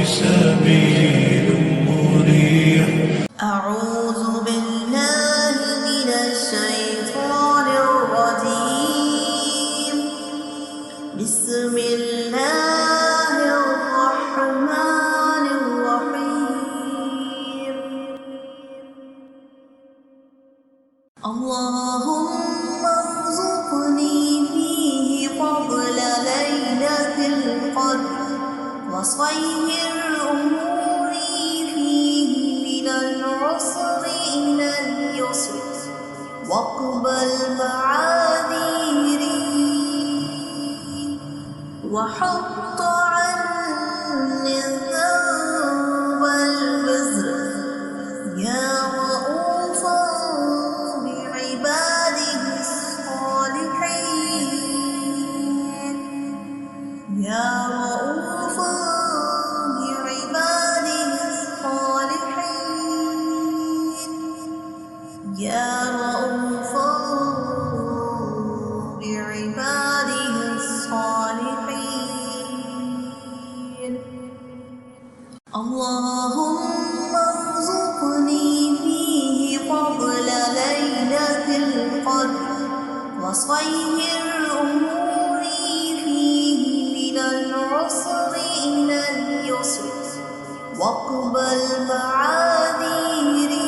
سبيل مريح. أعوذ بالله من الشيطان الرجيم. بسم الله الرحمن الرحيم. اللهم ارزقني فيه فضل ليلة القدر وصير أموري فيه من العسر إلى اليسر واقبل معاذيري وحط عني الذنب والوزر يا رؤوفا بعباده الصالحين. يا رؤوفا بعباده الصالحين. يا رؤوفا بعباده الصالحين. اللهم ارزقني فيه فضل ليلة القدر وصير أموري فيه من العسر إلى اليسر واقبل معاذيري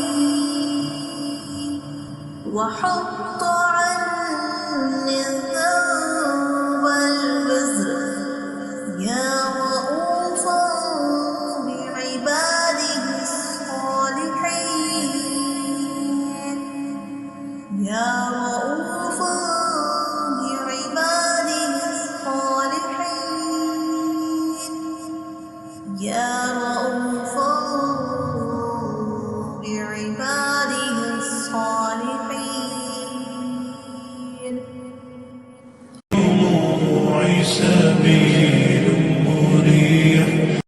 وحط عني الذنب والوزر يا رؤوفا بعباده الصالحين. يا رؤوفا بعباده الصالحين. يا